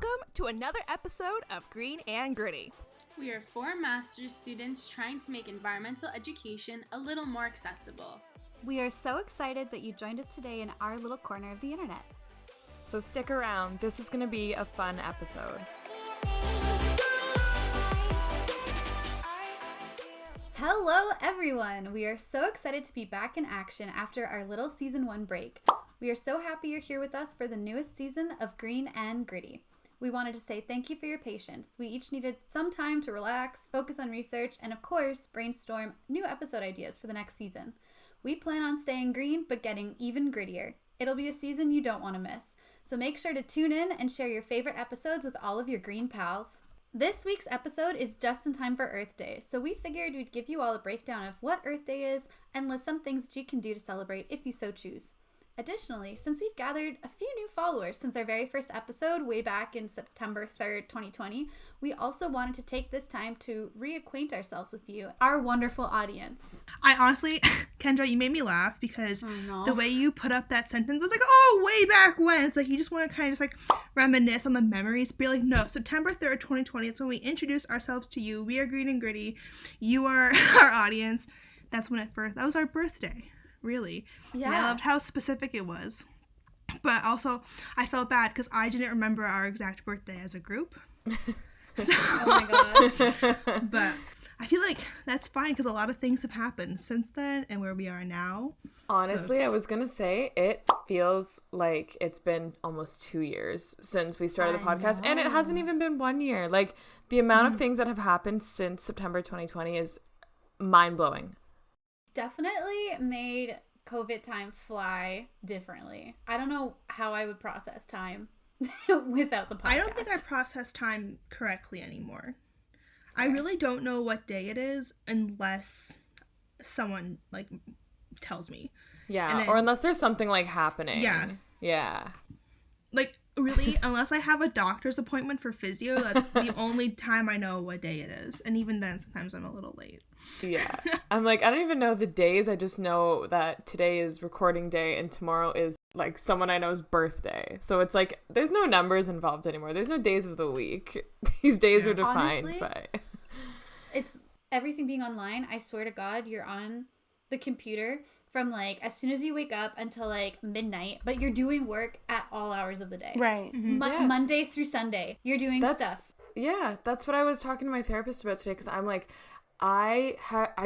Welcome to another episode of Green and Gritty. We are 4 master's students trying to make environmental education a little more accessible. We are so excited that you joined us today in our little corner of the internet. So stick around, this is going to be a fun episode. Hello everyone! We are so excited to be back in action after our little season 1 break. We are so happy you're here with us for the newest season of Green and Gritty. We wanted to say thank you for your patience. We each needed some time to relax, focus on research, and of course, brainstorm new episode ideas for the next season. We plan on staying green, but getting even grittier. It'll be a season you don't want to miss. So make sure to tune in and share your favorite episodes with all of your green pals. This week's episode is just in time for Earth Day, so we figured we'd give you all a breakdown of what Earth Day is and list some things that you can do to celebrate if you so choose. Additionally, since we've gathered a few new followers since our very first episode way back in September 3rd, 2020, we also wanted to take this time to reacquaint ourselves with you, our wonderful audience. I honestly, Kendra, you made me laugh because the way you put up that sentence was like, oh, way back when. It's like you just want to kind of just like reminisce on the memories. Be like, no, September 3rd, 2020, it's when we introduce ourselves to you. We are Green and Gritty. You are our audience. That's when that was our birthday. Really. Yeah. And I loved how specific it was. But also, I felt bad because I didn't remember our exact birthday as a group. So, Oh my gosh. But I feel like that's fine because a lot of things have happened since then and where we are now. Honestly, I was going to say it feels like it's been almost 2 years since we started the podcast. And it hasn't even been 1 year. Like, the amount of things that have happened since September 2020 is mind-blowing. Definitely made COVID time fly differently. I don't know how I would process time without the podcast. I don't think I process time correctly anymore. I really don't know what day it is unless someone like tells me. Yeah, then, or unless there's something like happening. Yeah. Yeah. Like, really, unless I have a doctor's appointment for physio, that's the only time I know what day it is. And even then, sometimes I'm a little late. Yeah. I'm like, I don't even know the days. I just know that today is recording day and tomorrow is like someone I know's birthday. So it's like, there's no numbers involved anymore. There's no days of the week. These days are defined by... It's everything being online. I swear to God, you're on the computer from like as soon as you wake up until like midnight, but you're doing work at all hours of the day. Right. Mm-hmm. Monday through Sunday, you're doing stuff. Yeah, that's what I was talking to my therapist about today because I'm like, I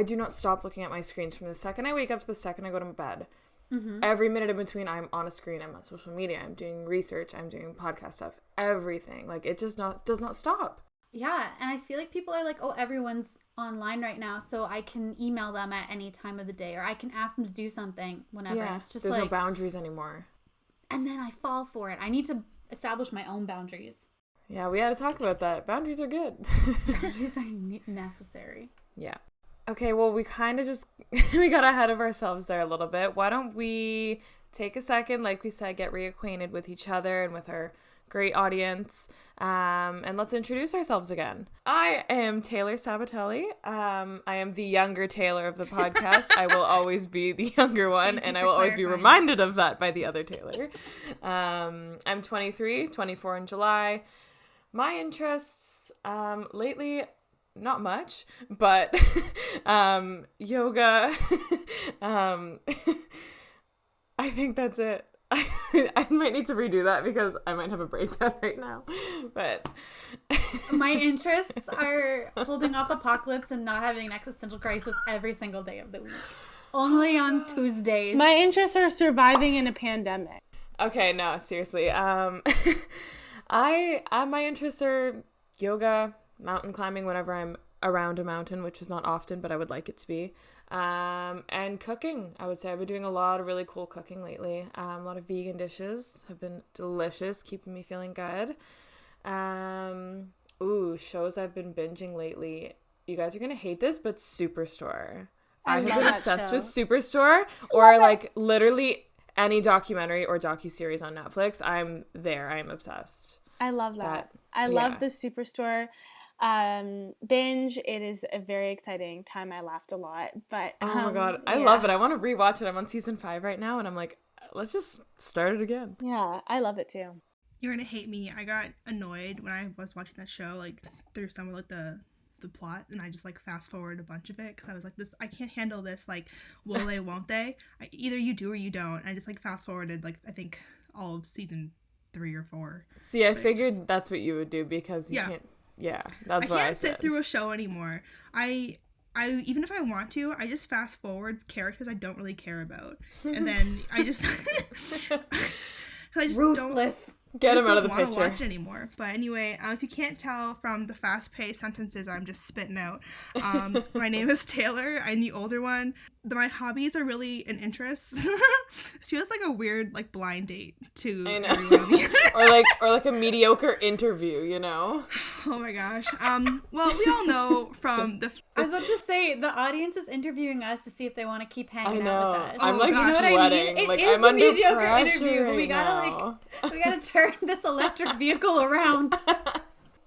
do not stop looking at my screens from the second I wake up to the second I go to bed. Mm-hmm. Every minute in between, I'm on a screen. I'm on social media. I'm doing research. I'm doing podcast stuff. Everything. Like, it just does not stop. Yeah, and I feel like people are like, oh, everyone's online right now, so I can email them at any time of the day, or I can ask them to do something whenever. Yeah, it's just there's like, no boundaries anymore. And then I fall for it. I need to establish my own boundaries. Yeah, we had to talk about that. Boundaries are good. Boundaries are necessary. Yeah. Okay, well, we kind of just, we got ahead of ourselves there a little bit. Why don't we take a second, like we said, get reacquainted with each other and with our great audience, and let's introduce ourselves again. I am Taylor Sabatelli. I am the younger Taylor of the podcast. I will always be the younger one, and I will always be reminded of that by the other Taylor. I'm 23, 24 in July. My interests, lately, not much, but yoga. I think that's it. I might need to redo that because I might have a breakdown right now. But my interests are holding off apocalypse and not having an existential crisis every single day of the week. Only on Tuesdays. My interests are surviving in a pandemic. Okay, no, seriously. My interests are yoga, mountain climbing whenever I'm around a mountain, which is not often, but I would like it to be. And cooking. I would say I've been doing a lot of really cool cooking lately. A lot of vegan dishes have been delicious, keeping me feeling good. Shows I've been binging lately. You guys are gonna hate this, but Superstore. I have been obsessed with Superstore, or like literally any documentary or docuseries on Netflix. I'm there. I'm obsessed. I love that. I love the Superstore binge. It is a very exciting time. I laughed a lot, but oh my god, I love it. I want to rewatch it. I'm on season 5 right now, and I'm like, let's just start it again. Yeah, I love it too. You're gonna hate me. I got annoyed when I was watching that show, like through some of like the plot, and I just like fast forward a bunch of it because I was like, this, I can't handle this, like, will they, won't they? Either you do or you don't. I just like fast forwarded like I think all of season 3 or 4. See, I figured that's what you would do because you can't. Yeah, that's why I said. I can't sit through a show anymore. I even if I want to, I just fast forward characters I don't really care about, and then I just Ruthless. Get them out of the picture. I picture. don't watch anymore. But anyway, if you can't tell from the fast-paced sentences I'm just spitting out, my name is Taylor. I'm the older one. My hobbies are really an interest. It feels like a weird like blind date to everyone. or like a mediocre interview, you know? Oh my gosh. Well, we all know from the. I was about to say the audience is interviewing us to see if they want to keep hanging out with us. I'm like gosh. sweating. It like is I'm a under mediocre pressure interview, but we right gotta now. we gotta turn this electric vehicle around.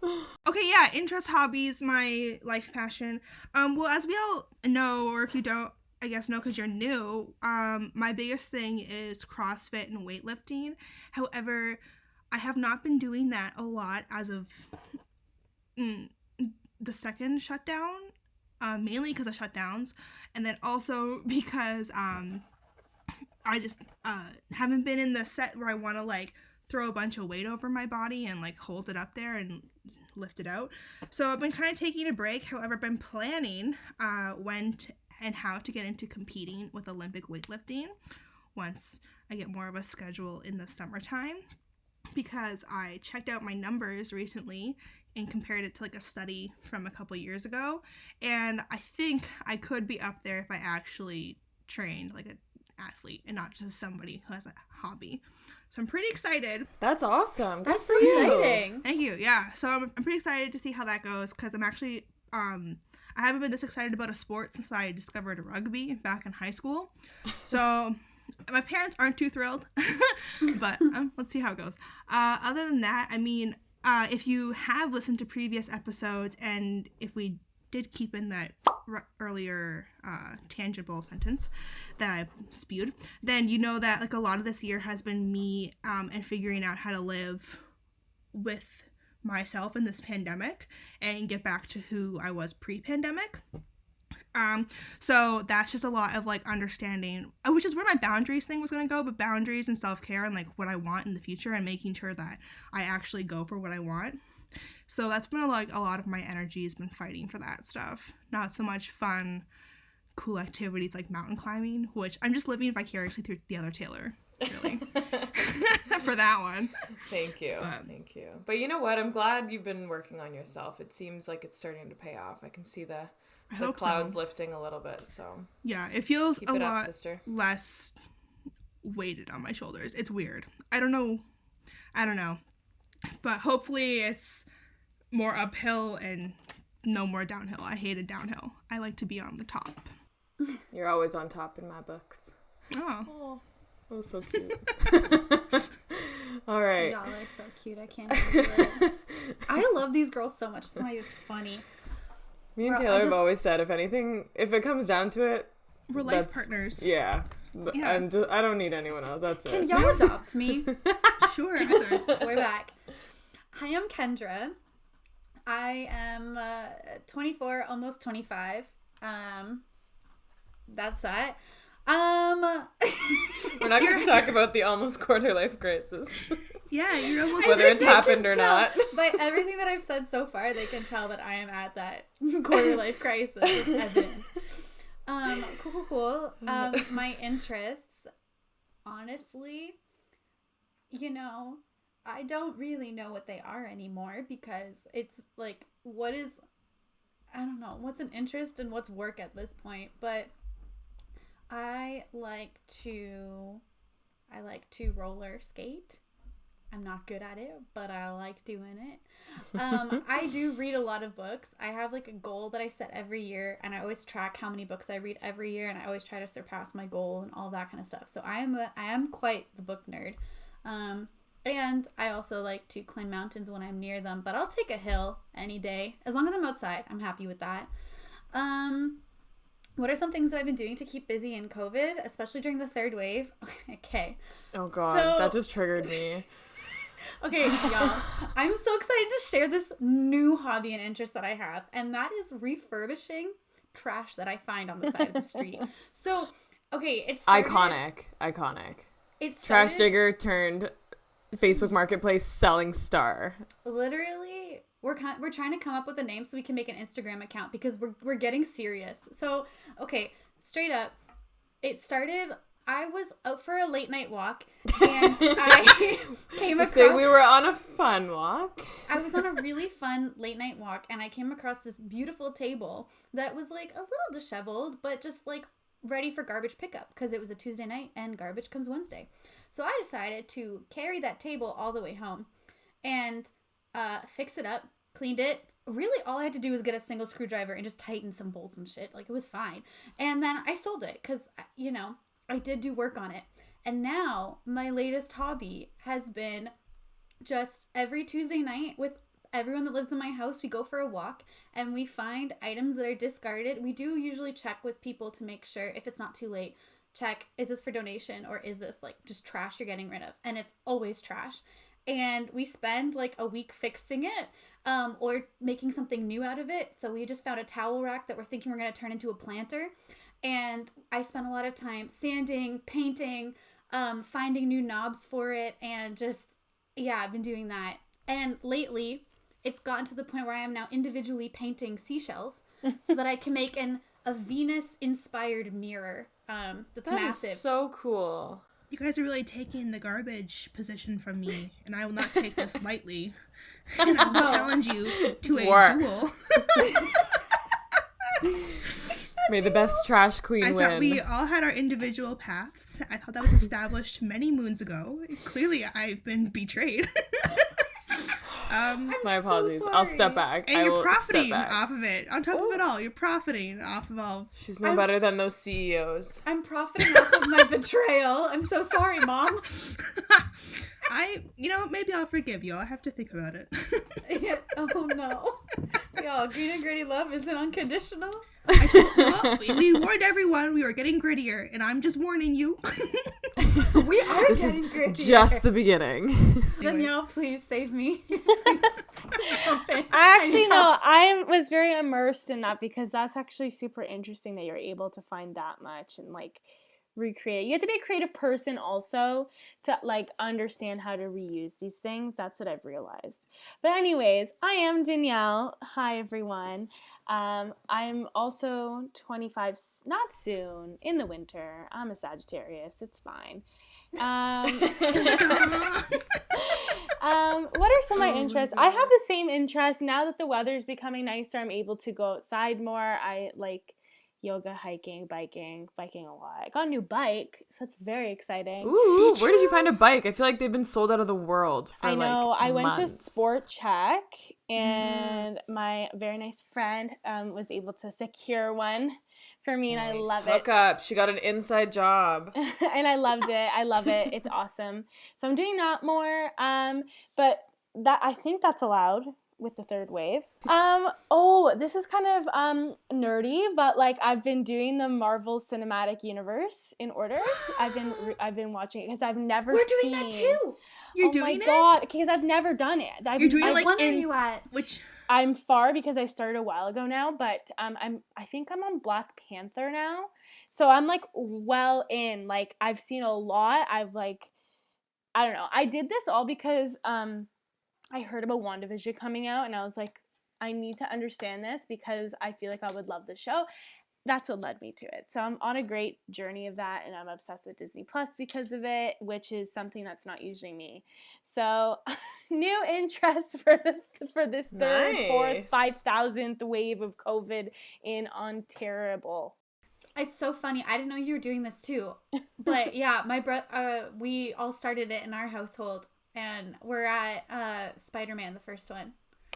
Okay, yeah, interest, hobbies, my life passion. Well, as we all know, or if you don't, I guess know because you're new, my biggest thing is CrossFit and weightlifting. However, I have not been doing that a lot as of the second shutdown, mainly because of shutdowns, and then also because I just haven't been in the set where I want to like throw a bunch of weight over my body and like hold it up there and lift it out. So I've been kind of taking a break. However, I've been planning when and how to get into competing with Olympic weightlifting once I get more of a schedule in the summertime, because I checked out my numbers recently and compared it to like a study from a couple years ago, and I think I could be up there if I actually trained like an athlete and not just somebody who has a hobby. So I'm pretty excited. That's awesome. That's so exciting. Thank you. Yeah. So I'm pretty excited to see how that goes, because I'm actually I haven't been this excited about a sport since I discovered rugby back in high school. So my parents aren't too thrilled, but let's see how it goes. Other than that, I mean, if you have listened to previous episodes, and if we did keep in that earlier tangible sentence that I spewed, then you know that like a lot of this year has been me and figuring out how to live with myself in this pandemic and get back to who I was pre-pandemic. So that's just a lot of like understanding, which is where my boundaries thing was going to go, but boundaries and self-care and like what I want in the future and making sure that I actually go for what I want. So that's been like a lot of my energy has been fighting for that stuff. Not so much fun, cool activities like mountain climbing, which I'm just living vicariously through the other Taylor, really, for that one. Thank you. Thank you. But you know what? I'm glad you've been working on yourself. It seems like it's starting to pay off. I can see the clouds lifting a little bit. So yeah, it feels keep a it lot up, sister. Less weighted on my shoulders. It's weird. I don't know. But hopefully it's more uphill and no more downhill. I hated downhill. I like to be on the top. You're always on top in my books. Oh. That was so cute. All right. Y'all are so cute. I can't believe it. I love these girls so much. It's not even funny. Me and Taylor have always said, if it comes down to it, we're life partners. Yeah. I don't need anyone else. That's it. Can y'all adopt me? Sure. We're back. Hi, I'm Kendra. I am 24, almost 25. That's that. We're not going to talk about the almost quarter life crisis. Yeah, you're almost whether it's happened or not. By everything that I've said so far, they can tell that I am at that quarter life crisis. It's evident. Cool. My interests, honestly, I don't really know what they are anymore, because it's like, I don't know, what's an interest and what's work at this point, but I like to roller skate. I'm not good at it, but I like doing it. I do read a lot of books. I have like a goal that I set every year, and I always track how many books I read every year, and I always try to surpass my goal and all that kind of stuff. So I am quite the book nerd. And I also like to climb mountains when I'm near them, but I'll take a hill any day. As long as I'm outside, I'm happy with that. What are some things that I've been doing to keep busy in COVID, especially during the third wave? Okay. Oh God, that just triggered me. Okay, y'all. I'm so excited to share this new hobby and interest that I have, and that is refurbishing trash that I find on the side of the street. So, okay, it's iconic. It's Trash digger turned Facebook Marketplace selling star. Literally, we're trying to come up with a name so we can make an Instagram account because we're getting serious. So, okay, straight up, it started. I was out for a late night walk and I came across. Say we were on a fun walk. I was on a really fun late night walk and I came across this beautiful table that was like a little disheveled, but just like ready for garbage pickup because it was a Tuesday night and garbage comes Wednesday. So I decided to carry that table all the way home and fix it up, cleaned it. Really, all I had to do was get a single screwdriver and just tighten some bolts and shit. Like, it was fine. And then I sold it because, you know, I did do work on it. And now my latest hobby has been just every Tuesday night with everyone that lives in my house, we go for a walk and we find items that are discarded. We do usually check with people to make sure, if it's not too late, check, is this for donation or is this like just trash you're getting rid of? And it's always trash. And we spend like a week fixing it or making something new out of it. So we just found a towel rack that we're thinking we're going to turn into a planter. And I spent a lot of time sanding, painting, finding new knobs for it. And just, yeah, I've been doing that. And lately, it's gotten to the point where I am now individually painting seashells so that I can make a Venus-inspired mirror that's massive. That is so cool. You guys are really taking the garbage position from me, and I will not take this lightly. And I will challenge you to a duel. May the best trash queen win. I thought we all had our individual paths. I thought that was established many moons ago. Clearly, I've been betrayed. My apologies. I'll step back. And you're profiting off of it. On top of it all, you're profiting off of all. She's no better than those CEOs. I'm profiting off of my betrayal. I'm so sorry, Mom. Maybe I'll forgive you. I'll have to think about it. Yeah. Oh, no. Y'all, Green and Gritty love isn't unconditional. We warned everyone we were getting grittier, and I'm just warning you. We are getting grittier. Just the beginning. Danielle, please save me. Please jump in. I was very immersed in that because that's actually super interesting that you're able to find that much and like recreate. You have to be a creative person also to like understand how to reuse these things. That's what I've realized. But anyways, I am Danielle. Hi everyone. I'm also 25, not soon, in the winter. I'm a Sagittarius. It's fine. What are some of my interests? I have the same interests. Now that the weather is becoming nicer, I'm able to go outside more. I like yoga, hiking, biking a lot. I got a new bike, so that's very exciting. Ooh, where did you find a bike? I feel like they've been sold out of the world for I went to months. Sport Check, and my very nice friend was able to secure one for me, and I love it. Hook up. She got an inside job. And I loved it. I love it. It's awesome. So I'm doing that more, but that I think that's allowed with the third wave. This is kind of nerdy, but like I've been doing the Marvel Cinematic Universe in order. I've been watching it because I've never We're doing that too. You're doing it? Oh my god, because I've never done it. You're doing it like when are you at? Which I'm far because I started a while ago now, but I think I'm on Black Panther now. So I'm like well in. Like I've seen a lot. I don't know. I did this all because I heard about WandaVision coming out, and I was like, I need to understand this because I feel like I would love the show. That's what led me to it. So I'm on a great journey of that, and I'm obsessed with Disney Plus because of it, which is something that's not usually me. So new interest for this third, fourth, 5,000th wave of COVID in Ontario. It's so funny. I didn't know you were doing this too. But yeah, my brother, we all started it in our household. And we're at Spider-Man, the first one.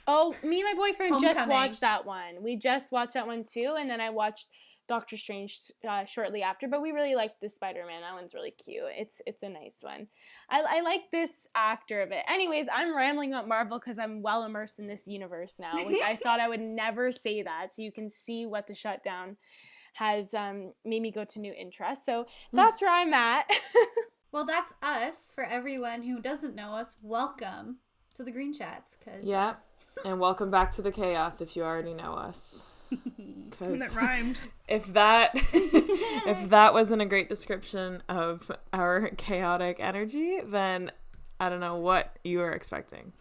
Oh, me and my boyfriend Homecoming. just watched that one. We just watched that one too, and then I watched Doctor Strange shortly after. But we really liked the Spider-Man. That one's really cute. It's a nice one. I like this actor of it. Anyways, I'm rambling about Marvel because I'm well immersed in this universe now, which I thought I would never say that. So you can see what the shutdown has made me go to new interests. So that's where I'm at. Well, that's us. For everyone who doesn't know us, welcome to the Green Chats. Yeah, and welcome back to the chaos if you already know us. That rhymed. If that wasn't a great description of our chaotic energy, then I don't know what you were expecting.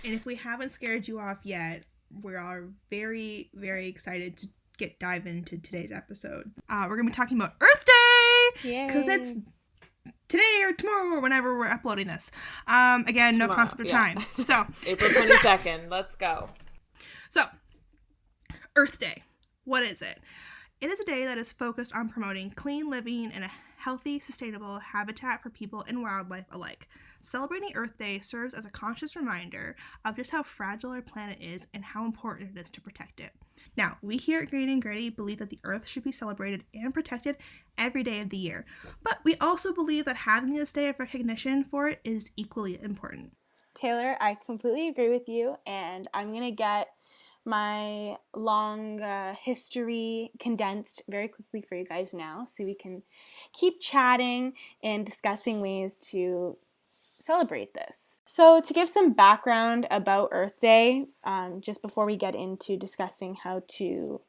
And if we haven't scared you off yet, we are very, very excited to dive into today's episode. We're going to be talking about Earth Day! Because it's today or tomorrow or whenever we're uploading this. Again, tomorrow, no concept of time. So April 22nd. Let's go. So, Earth Day. What is it? It is a day that is focused on promoting clean living and a healthy, sustainable habitat for people and wildlife alike. Celebrating Earth Day serves as a conscious reminder of just how fragile our planet is and how important it is to protect it. Now, we here at Green and Gritty believe that the Earth should be celebrated and protected every day of the year, but we also believe that having this day of recognition for it is equally important. Taylor, I completely agree with you, and I'm going to get my long history condensed very quickly for you guys now so we can keep chatting and discussing ways to celebrate this. So to give some background about Earth Day, just before we get into discussing how to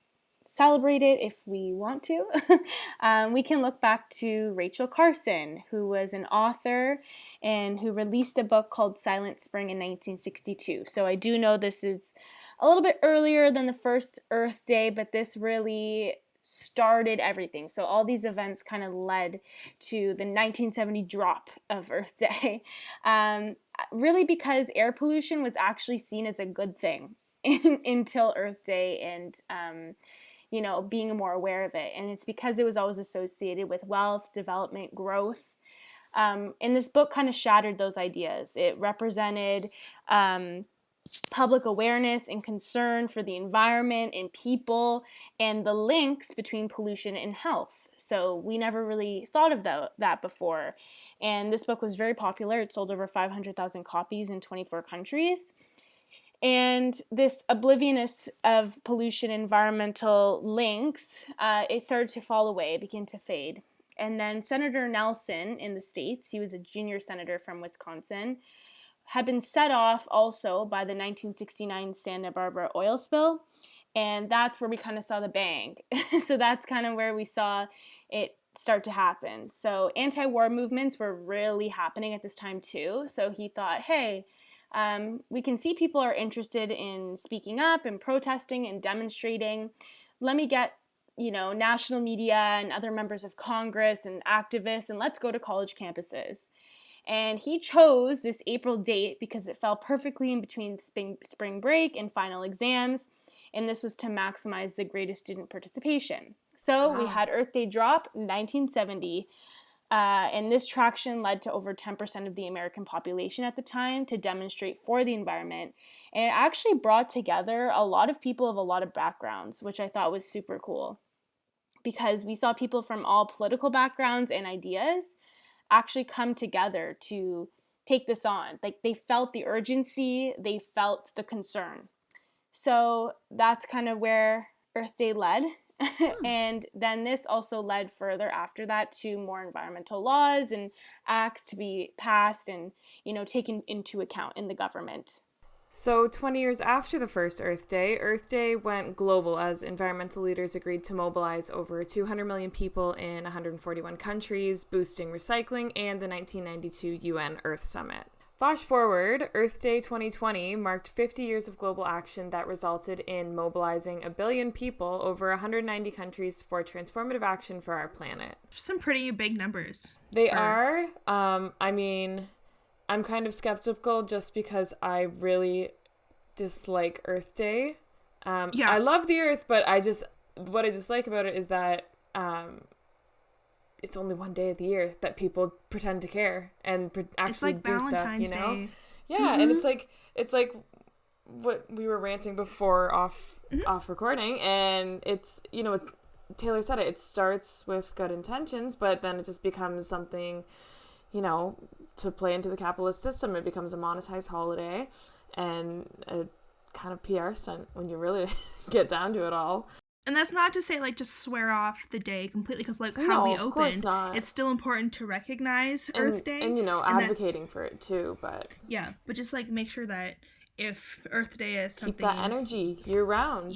celebrate it if we want to, we can look back to Rachel Carson, who was an author and who released a book called Silent Spring in 1962. So I do know this is a little bit earlier than the first Earth Day, but this really started everything. So all these events kind of led to the 1970 drop of Earth Day, really because air pollution was actually seen as a good thing until Earth Day and, being more aware of it. And it's because it was always associated with wealth, development, growth. And this book kind of shattered those ideas. It represented public awareness and concern for the environment and people and the links between pollution and health. So we never really thought of that before. And this book was very popular. It sold over 500,000 copies in 24 countries. And this obliviousness of pollution, environmental links, it started to fall away, begin to fade. And then Senator Nelson in the States, he was a junior senator from Wisconsin, had been set off also by the 1969 Santa Barbara oil spill, and that's where we kind of saw the bang. So that's kind of where we saw it start to happen. So anti-war movements were really happening at this time too. So he thought, hey, we can see people are interested in speaking up and protesting and demonstrating. Let me get national media and other members of Congress and activists, and let's go to college campuses. And he chose this April date because it fell perfectly in between spring break and final exams, and this was to maximize the greatest student participation. So we had Earth Day drop in 1970, and this traction led to over 10% of the American population at the time to demonstrate for the environment. And it actually brought together a lot of people of a lot of backgrounds, which I thought was super cool, because we saw people from all political backgrounds and ideas actually come together to take this on. Like, they felt the urgency, they felt the concern. So that's kind of where Earth Day led. And then this also led further after that to more environmental laws and acts to be passed and, taken into account in the government. So 20 years after the first Earth Day went global as environmental leaders agreed to mobilize over 200 million people in 141 countries, boosting recycling and the 1992 UN Earth Summit. Flash forward, Earth Day 2020 marked 50 years of global action that resulted in mobilizing 1 billion people over 190 countries for transformative action for our planet. Some pretty big numbers. They are. I'm kind of skeptical just because I really dislike Earth Day. I love the Earth, but what I dislike about it is that it's only one day of the year that people pretend to care and actually do Valentine's stuff, Day. Yeah, mm-hmm. And it's like what we were ranting before off recording, and it's Taylor said it starts with good intentions, but then it just becomes something to play into the capitalist system. It becomes a monetized holiday and a kind of PR stunt when you really get down to it all. And that's not to say, like, just swear off the day completely, because, like, how No, we of course open, not. it's still important to recognize Earth Day. And, advocating for it, too, but... Yeah, but just, like, make sure that if Earth Day is something... Keep that energy year-round.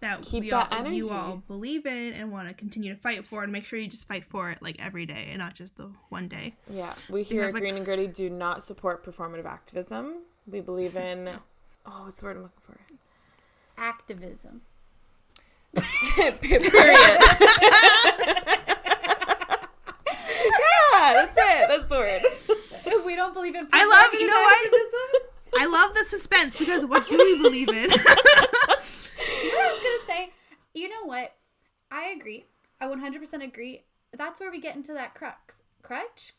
that you all believe in and want to continue to fight for, and make sure you just fight for it, like, every day, and not just the one day. Yeah, we here at Green and Gritty do not support performative activism. We believe in... Oh, what's the word I'm looking for? Activism. Period. Yeah, that's it. That's the word. We don't believe in activism. I love the suspense, because what do we believe in? You know what I was going to say? You know what? I agree. I 100% agree. That's where we get into that crux. Crux?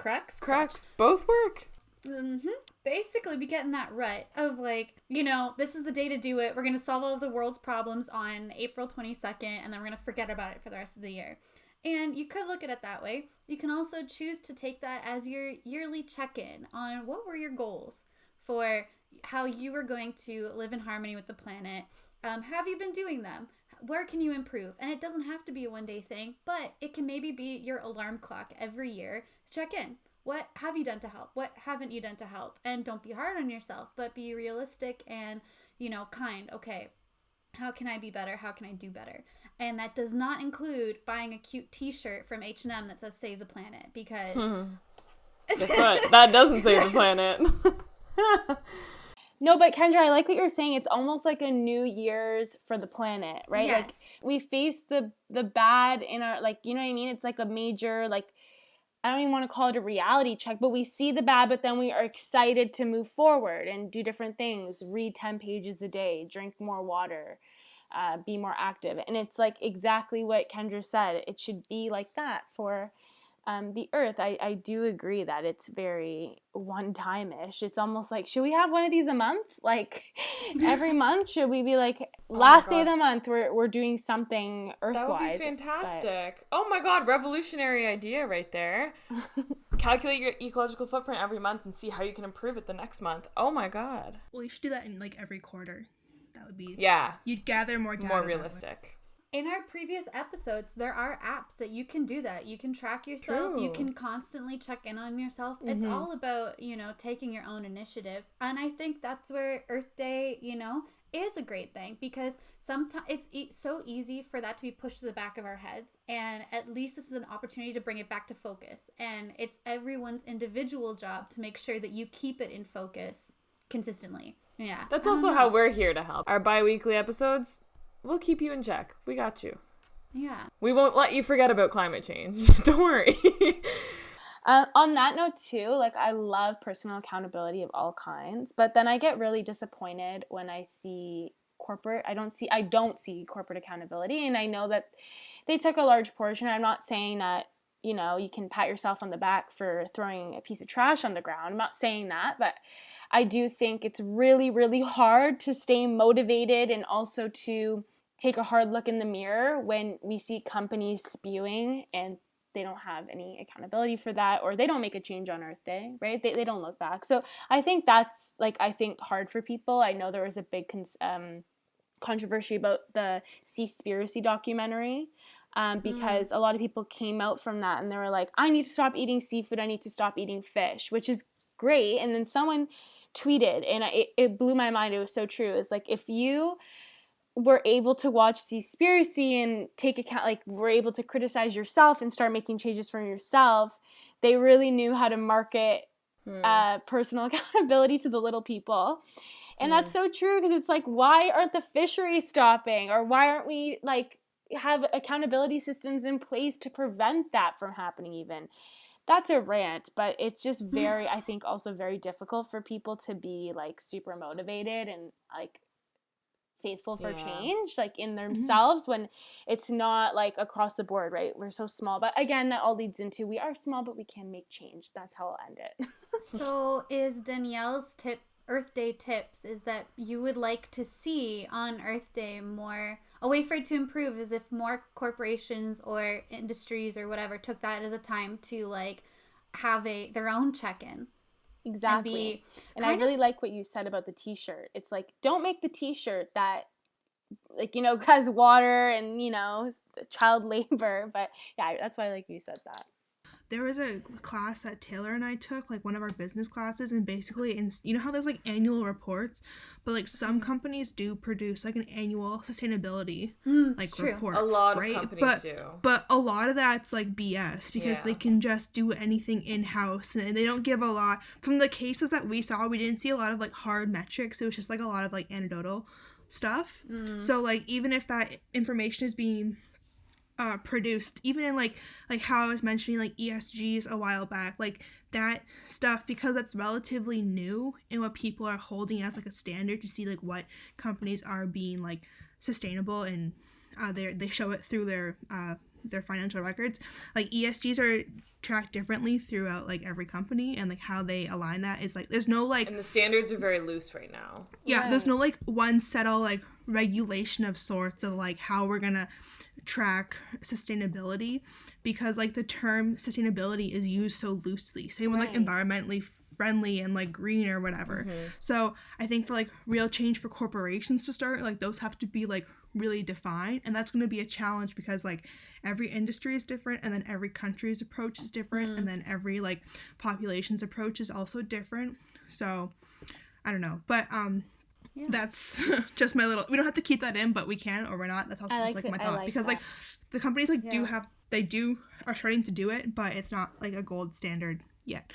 Both work. Mm-hmm. Basically, we get in that rut of, like, this is the day to do it. We're going to solve all of the world's problems on April 22nd, and then we're going to forget about it for the rest of the year. And you could look at it that way. You can also choose to take that as your yearly check-in on what were your goals for how you were going to live in harmony with the planet. Have you been doing them? Where can you improve? And it doesn't have to be a one-day thing, but it can maybe be your alarm clock every year. Check in. What have you done to help? What haven't you done to help? And don't be hard on yourself, but be realistic and, kind. Okay, how can I be better? How can I do better? And that does not include buying a cute t-shirt from H&M that says Save the Planet, because... Guess what? That doesn't save the planet. No, but Kendra, I like what you're saying. It's almost like a New Year's for the planet, right? Yes. Like, we face the bad in our, like, you know what I mean? It's like a major, like, I don't even want to call it a reality check, but we see the bad, but then we are excited to move forward and do different things, read 10 pages a day, drink more water, be more active. And it's like exactly what Kendra said. It should be like that for the earth. I do agree that it's very one-time-ish. It's almost like, should we have one of these a month? Like every month, should we be like, last day of the month, we're doing something earth-wise? That would be fantastic. Oh my God, revolutionary idea right there. Calculate your ecological footprint every month and see how you can improve it the next month. Oh my God. Well, you should do that in, like, every quarter. That would be... Yeah. You'd gather more data. More realistic. In our previous episodes, there are apps that you can do that. You can track yourself. True. You can constantly check in on yourself. It's all about, taking your own initiative. And I think that's where Earth Day, is a great thing, because sometimes it's so easy for that to be pushed to the back of our heads. And at least this is an opportunity to bring it back to focus. And it's everyone's individual job to make sure that you keep it in focus consistently. Yeah. That's also how we're here to help. Our bi-weekly episodes... We'll keep you in check. We got you. Yeah. We won't let you forget about climate change. Don't worry. On that note, too, like, I love personal accountability of all kinds, but then I get really disappointed when I see I don't see corporate accountability, and I know that they took a large portion. I'm not saying that, you can pat yourself on the back for throwing a piece of trash on the ground. I'm not saying that, but I do think it's really, really hard to stay motivated and also to take a hard look in the mirror when we see companies spewing and they don't have any accountability for that, or they don't make a change on Earth Day, right? They don't look back. So I think that's, hard for people. I know there was a big controversy about the Seaspiracy documentary, because a lot of people came out from that and they were like, I need to stop eating seafood, I need to stop eating fish, which is great. And then someone tweeted, and it blew my mind, it was so true. It's like, if you were able to watch Seaspiracy and take account, like, were able to criticize yourself and start making changes for yourself, they really knew how to market personal accountability to the little people. And that's so true, because it's like, why aren't the fisheries stopping? Or why aren't we, like, have accountability systems in place to prevent that from happening even? That's a rant, but it's just very, I think, also very difficult for people to be, like, super motivated and, like, faithful for change, like, in themselves, when it's not, like, across the board, right? We're so small. But again, that all leads into, we are small, but we can make change. That's how I'll end it. So is Danielle's Earth Day tips, is that you would like to see on Earth Day more, a way for it to improve is if more corporations or industries or whatever took that as a time to, like, have their own check-in. Exactly. And I really like what you said about the t-shirt. It's like, don't make the t-shirt that like, you know, because water and, you know, child labor. But yeah, that's why, like, you said that. There was a class that Taylor and I took, like one of our business classes, and basically, you know how there's like annual reports, but like some companies do produce like an annual sustainability like report. A lot right? of companies do. But a lot of that's like BS because they can just do anything in-house, and they don't give a lot. From the cases that we saw, we didn't see a lot of like hard metrics. It was just like a lot of like anecdotal stuff. So like even if that information is being produced, even in like how I was mentioning like ESGs a while back, like that stuff, because that's relatively new and what people are holding as like a standard to see like what companies are being like sustainable, and they show it through their financial records. Like ESGs are tracked differently throughout like every company, and like how they align that is like there's no like, and the standards are very loose right now. There's no like one settled like regulation of sorts of like how we're gonna track sustainability, because like the term sustainability is used so loosely, same with like environmentally friendly and like green or whatever. So I think for like real change for corporations to start, like those have to be like really defined, and that's going to be a challenge because like every industry is different, and then every country's approach is different, and then every like population's approach is also different. So I don't know, but that's just my little, we don't have to keep that in, but we can, or we're not. That's also just like my thought, because like the companies like are starting to do it, but it's not like a gold standard yet.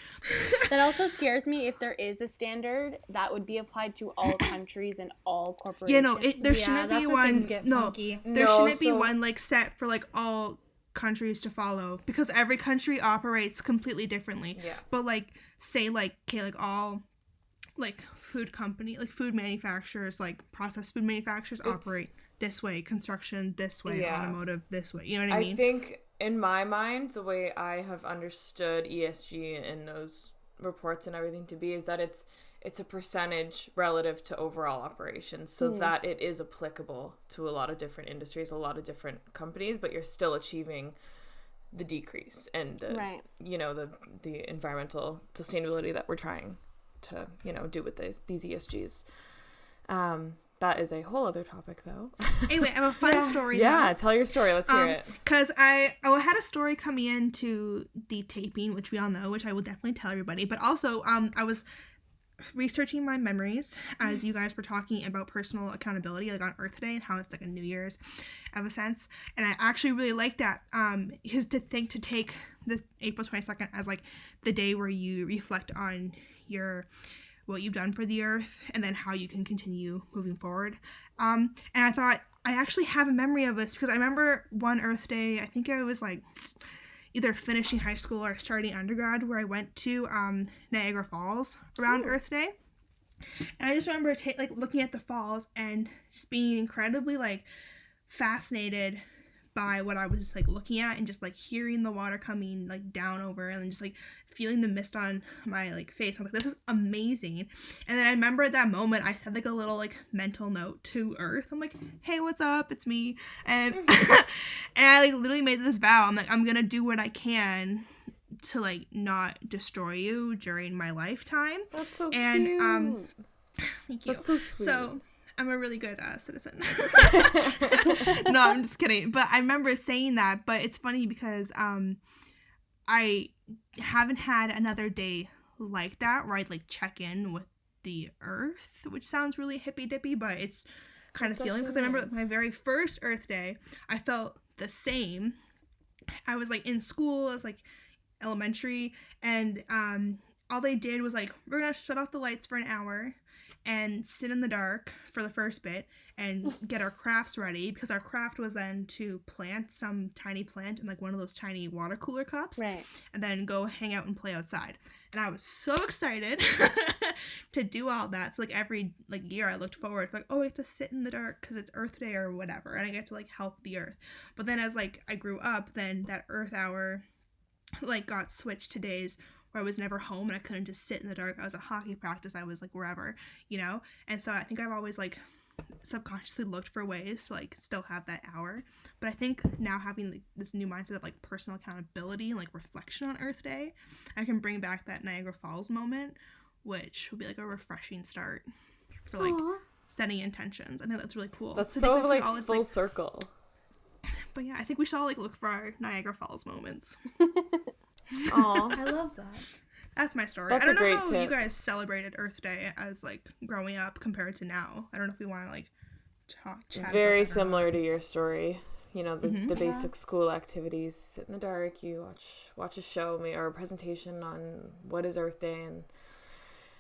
That also scares me. If there is a standard that would be applied to all countries and all corporations. There shouldn't be one. There shouldn't be one like set for like all countries to follow, because every country operates completely differently. But like say like all like food manufacturers, like processed food manufacturers operate this way, construction this way, automotive this way, you know what I mean? I think in my mind, the way I have understood ESG and those reports and everything to be is that it's a percentage relative to overall operations, so that it is applicable to a lot of different industries, a lot of different companies, but you're still achieving the decrease and the environmental sustainability that we're trying to do with these ESGs. That is a whole other topic, though. Anyway, I have a fun story. Tell your story. Let's hear it. Because I had a story coming into the taping, which we all know, which I will definitely tell everybody. But also, I was researching my memories as you guys were talking about personal accountability, like on Earth Day, and how it's like a New Year's of a sense. And I actually really like that, because to take the April 22nd as like the day where you reflect on what you've done for the earth, and then how you can continue moving forward. And I thought, I actually have a memory of this, because I remember one Earth Day, I think I was like either finishing high school or starting undergrad, where I went to Niagara Falls around Earth Day. And I just remember looking at the falls and just being incredibly like fascinated by what I was like looking at, and just like hearing the water coming like down over, and then just like feeling the mist on my like face. I'm like, this is amazing. And then I remember at that moment I said like a little like mental note to Earth. I'm like, hey, what's up? It's me. And and I like literally made this vow. I'm like, I'm gonna do what I can to like not destroy you during my lifetime. That's so cute. Thank you. That's so sweet. So I'm a really good citizen. No, I'm just kidding. But I remember saying that, but it's funny because I haven't had another day like that where I'd like check in with the earth, which sounds really hippy dippy, but it's kind of feeling, because I remember my very first Earth Day, I felt the same. I was like in school, I was like elementary, and all they did was like, we're gonna shut off the lights for an hour and sit in the dark for the first bit and get our crafts ready, because our craft was then to plant some tiny plant in like one of those tiny water cooler cups, right, and then go hang out and play outside. And I was so excited to do all that. So like every like year I looked forward to like, oh, I get to sit in the dark because it's Earth Day or whatever, and I get to like help the earth. But then as like I grew up, then that Earth Hour like got switched to days where I was never home and I couldn't just sit in the dark. I was at hockey practice, I was like wherever, you know? And so I think I've always like subconsciously looked for ways to like still have that hour. But I think now having like this new mindset of like personal accountability and like reflection on Earth Day, I can bring back that Niagara Falls moment, which will be like a refreshing start for like setting intentions. I think that's really cool. That's I so think like all full circle. But yeah, I think we should all like look for our Niagara Falls moments. Aw. I love that. That's my story. That's I don't a great know how tip. you guys celebrated Earth Day as like growing up compared to now. I don't know if we want to like chat Very about that or similar not. to your story. You know, the basic school activities. Sit in the dark, you watch a show or a presentation on what is Earth Day and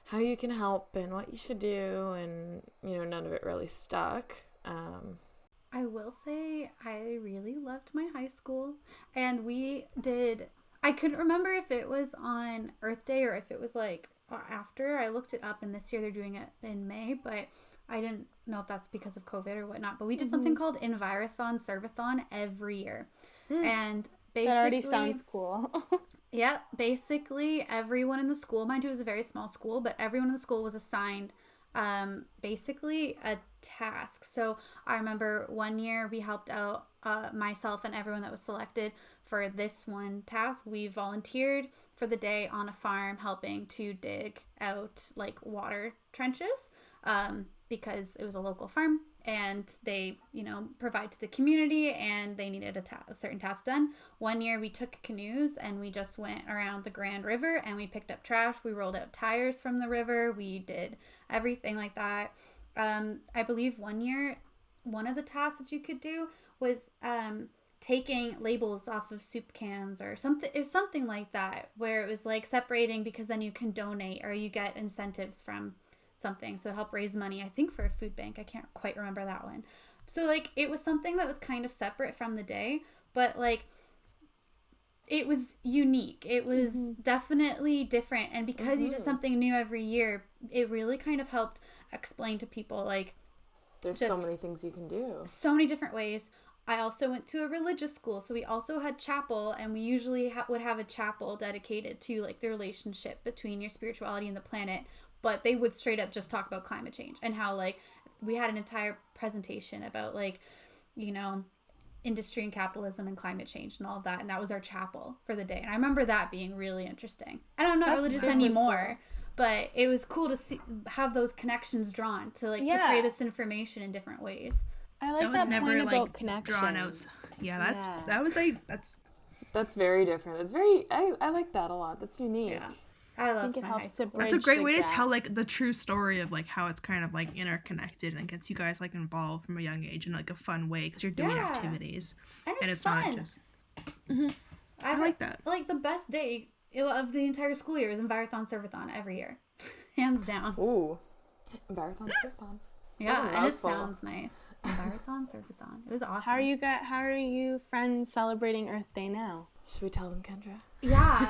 how you can help and what you should do, and you know, none of it really stuck. I will say I really loved my high school, and I couldn't remember if it was on Earth Day or if it was like after. I looked it up, and this year they're doing it in May, but I didn't know if that's because of COVID or whatnot. But we did something called Envirothon Servathon every year, and basically That already sounds cool. yeah, basically everyone in the school, mind you, it was a very small school, but everyone in the school was assigned basically a task. So I remember one year we helped out myself and everyone that was selected for this one task. We volunteered for the day on a farm helping to dig out like water trenches because it was a local farm and they, you know, provide to the community and they needed a certain task done. One year we took canoes and we just went around the Grand River and we picked up trash. We rolled out tires from the river. We did everything like that. I believe one year, one of the tasks that you could do was taking labels off of soup cans or something. It was something like that where it was like separating because then you can donate or you get incentives from something, so it helped raise money, I think, for a food bank. I can't quite remember that one. So like it was something that was kind of separate from the day, but like it was unique. It was definitely different, and because you did something new every year, it really kind of helped explain to people like There's so many things you can do. So many different ways. I also went to a religious school, so we also had chapel, and we usually would have a chapel dedicated to like the relationship between your spirituality and the planet. But they would straight up just talk about climate change and how like we had an entire presentation about like, you know, industry and capitalism and climate change and all of that. And that was our chapel for the day. And I remember that being really interesting. And I'm not religious anymore, but it was cool to have those connections drawn to like portray this information in different ways. I like that point about connections. Drawn out. Yeah, that's very different. It's very I like that a lot. That's unique. Yeah. I think it helps to bridge That's a great the way gap. to tell like the true story of like how it's kind of like interconnected and gets you guys like involved from a young age in like a fun way because you're doing activities and it's not fun. just. I like that. Like the best day of the entire school year is Envirothon Servathon every year, hands down. Ooh, Envirothon Servathon. Yeah, and it sounds nice. Envirothon Servathon. It was awesome. How are you friends celebrating Earth Day now? Should we tell them, Kendra? Yeah,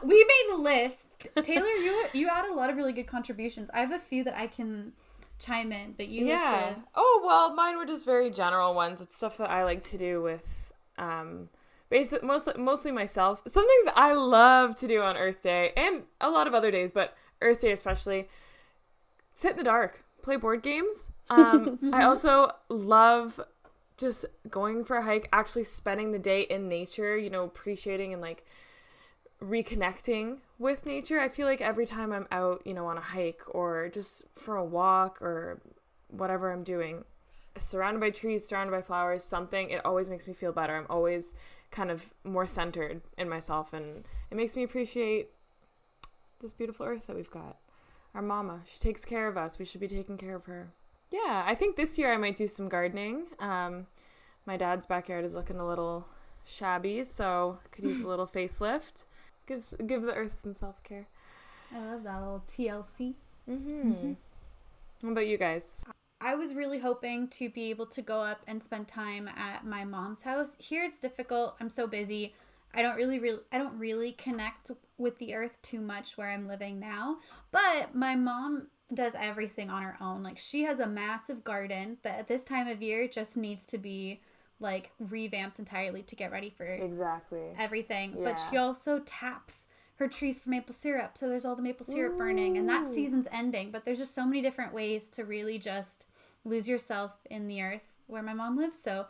we made a list. Taylor, you had a lot of really good contributions. I have a few that I can chime in, but you listed. Oh well, mine were just very general ones. It's stuff that I like to do with mostly myself. Some things that I love to do on Earth Day and a lot of other days, but Earth Day especially. Sit in the dark, play board games. I also love just going for a hike, actually spending the day in nature, you know, appreciating and like reconnecting with nature. I feel like every time I'm out, you know, on a hike or just for a walk or whatever I'm doing, surrounded by trees, surrounded by flowers, something, it always makes me feel better. I'm always kind of more centered in myself, and it makes me appreciate this beautiful earth that we've got. Our mama, she takes care of us. We should be taking care of her. Yeah, I think this year I might do some gardening. My dad's backyard is looking a little shabby, so could use a little facelift. Give the earth some self-care. I love that little TLC. What about you guys? I was really hoping to be able to go up and spend time at my mom's house. Here it's difficult. I'm so busy. I don't really connect with the earth too much where I'm living now. But my mom does everything on her own. Like she has a massive garden that at this time of year just needs to be like revamped entirely to get ready for everything. Yeah. But she also taps her trees for maple syrup, so there's all the maple syrup burning, and that season's ending. But there's just so many different ways to really just lose yourself in the earth where my mom lives. So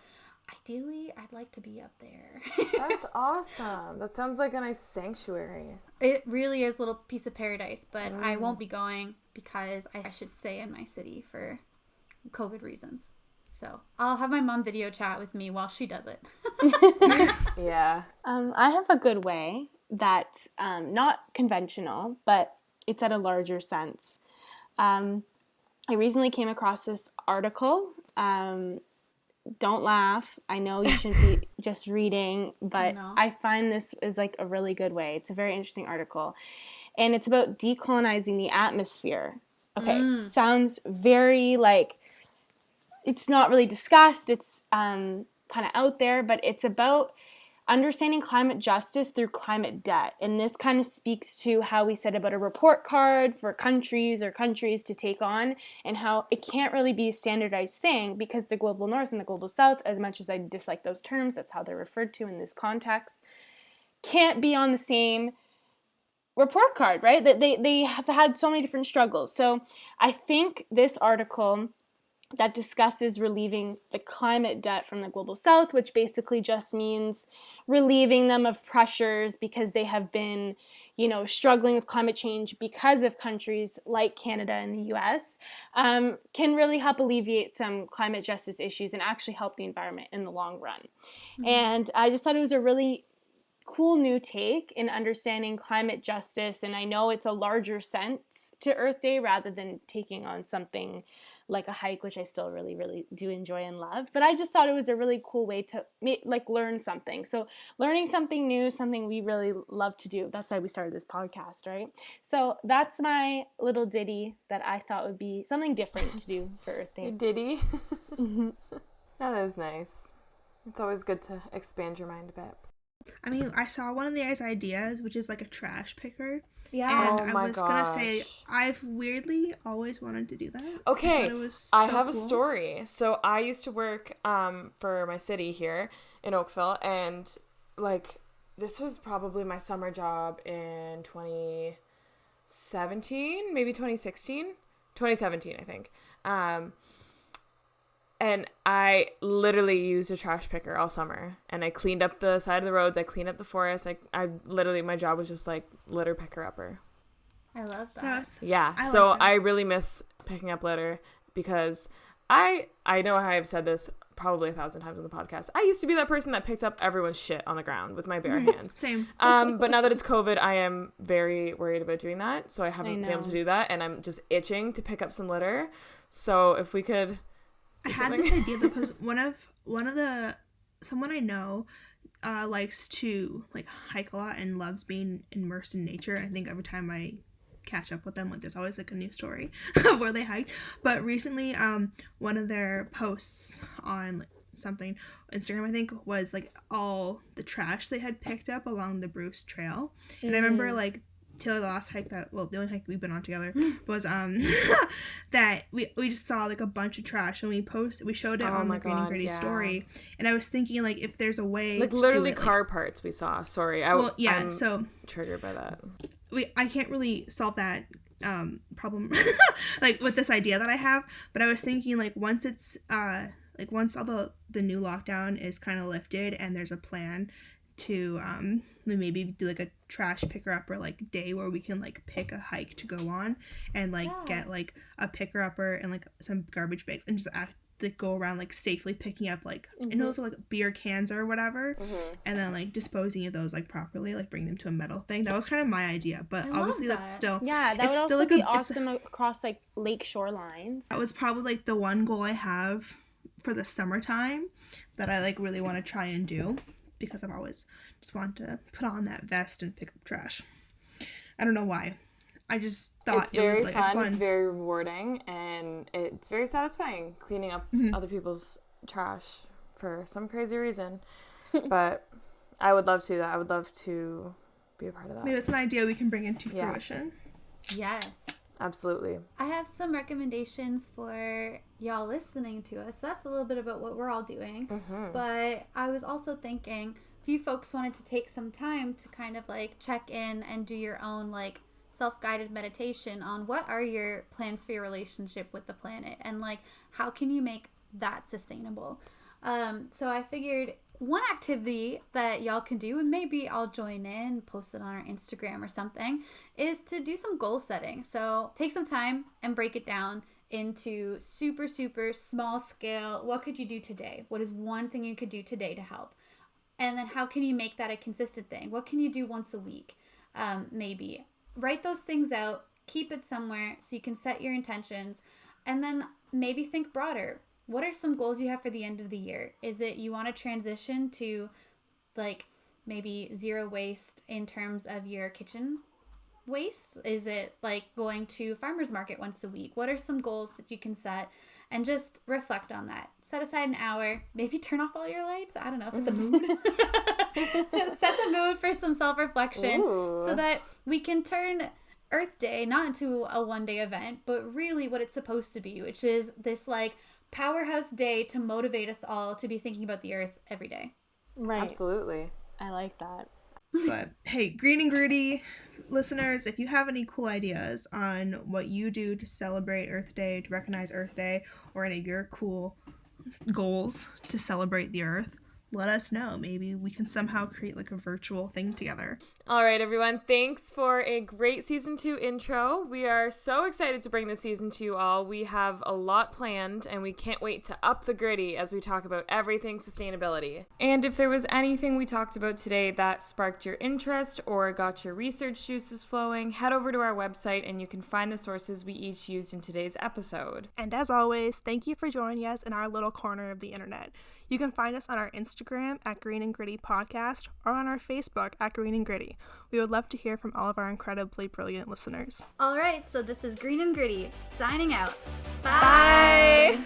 ideally I'd like to be up there. That's awesome. That sounds like a nice sanctuary. It really is a little piece of paradise, but I won't be going because I should stay in my city for COVID reasons. So I'll have my mom video chat with me while she does it. Yeah. I have a good way that's not conventional, but it's at a larger sense. I recently came across this article. Don't laugh. I know you shouldn't be just reading, but I find this is like a really good way. It's a very interesting article. And it's about decolonizing the atmosphere. Okay, sounds very like, it's not really discussed. It's kind of out there, but it's about understanding climate justice through climate debt. And this kind of speaks to how we said about a report card for countries to take on, and how it can't really be a standardized thing because the global north and the global south, as much as I dislike those terms, that's how they're referred to in this context, can't be on the same report card, right? That they have had so many different struggles. So I think this article that discusses relieving the climate debt from the global south, which basically just means relieving them of pressures because they have been, struggling with climate change because of countries like Canada and the US, can really help alleviate some climate justice issues and actually help the environment in the long run. And I just thought it was a really cool new take in understanding climate justice. And I know it's a larger sense to Earth Day rather than taking on something like a hike, which I still really, really do enjoy and love. But I just thought it was a really cool way to learn something. So learning something new, something we really love to do. That's why we started this podcast, right? So that's my little ditty that I thought would be something different to do for Earth Day. Your ditty? That is nice. It's always good to expand your mind a bit. I mean, I saw one of the guy's ideas, which is like a trash picker. Yeah. And I was gonna say, I've weirdly always wanted to do that. Okay, I have cool. a story. So I used to work for my city here in Oakville, and this was probably my summer job in 2017, maybe 2016, 2017, I think. And I literally used a trash picker all summer, and I cleaned up the side of the roads. I cleaned up the forest. I literally, my job was just like litter picker upper. I love that. Yes. Yeah. I really miss picking up litter because I know I have said this probably 1,000 times on the podcast. I used to be that person that picked up everyone's shit on the ground with my bare hands. Same. But now that it's COVID, I am very worried about doing that. So I haven't been able to do that, and I'm just itching to pick up some litter. So if we could. I had this idea because someone I know likes to hike a lot and loves being immersed in nature. I think every time I catch up with them, there's always a new story of where they hiked. But recently, one of their posts on something Instagram, I think, was all the trash they had picked up along the Bruce Trail. And I remember Taylor, the last hike the only hike we've been on together was that we just saw a bunch of trash, and we showed it on the GreenAndGritty story. And I was thinking if there's a way to literally do it, car parts we saw. Sorry, I'm so triggered by that. I can't really solve that problem with this idea that I have, but I was thinking once it's once all the new lockdown is kind of lifted and there's a plan to maybe do a trash picker upper day where we can pick a hike to go on and get a picker upper and some garbage bags and just go around safely picking up and those are beer cans or whatever, and then disposing of those properly, bring them to a metal thing. That was kind of my idea, but obviously that's still that would also be awesome across lake shorelines. That was probably the one goal I have for the summertime that I really want to try and do, because I've always just wanted to put on that vest and pick up trash. I don't know why. I just thought it's very it was fun. fun. It's very rewarding, and it's very satisfying cleaning up other people's trash for some crazy reason. But I would love to do that. I would love to be a part of that. Maybe it's an idea we can bring into fruition. Yes. Absolutely. I have some recommendations for y'all listening to us. That's a little bit about what we're all doing. But I was also thinking if you folks wanted to take some time to kind of check in and do your own self-guided meditation on what are your plans for your relationship with the planet, and how can you make that sustainable. So I figured one activity that y'all can do, and maybe I'll join in, post it on our Instagram or something, is to do some goal setting. So take some time and break it down into super, super small scale. What could you do today? What is one thing you could do today to help? And then how can you make that a consistent thing? What can you do once a week? Maybe write those things out, keep it somewhere so you can set your intentions, and then maybe think broader. What are some goals you have for the end of the year? Is it you want to transition to like maybe zero waste in terms of your kitchen waste? Is it like going to farmer's market once a week? What are some goals that you can set? And just reflect on that. Set aside an hour. Maybe turn off all your lights. I don't know. Set the mood. Set the mood for some self-reflection so that we can turn Earth Day not into a one-day event, but really what it's supposed to be, which is this like powerhouse day to motivate us all to be thinking about the Earth every day. Right. Absolutely. I like that. But hey, Green and Gritty listeners, if you have any cool ideas on what you do to celebrate Earth Day, to recognize Earth Day, or any of your cool goals to celebrate the Earth, let us know. Maybe we can somehow create like a virtual thing together. All right, everyone. Thanks for a great season 2 intro. We are so excited to bring this season to you all. We have a lot planned, and we can't wait to up the gritty as we talk about everything sustainability. And if there was anything we talked about today that sparked your interest or got your research juices flowing, head over to our website and you can find the sources we each used in today's episode. And as always, thank you for joining us in our little corner of the internet. You can find us on our Instagram at Green and Gritty Podcast or on our Facebook at Green and Gritty. We would love to hear from all of our incredibly brilliant listeners. All right, so this is Green and Gritty signing out. Bye.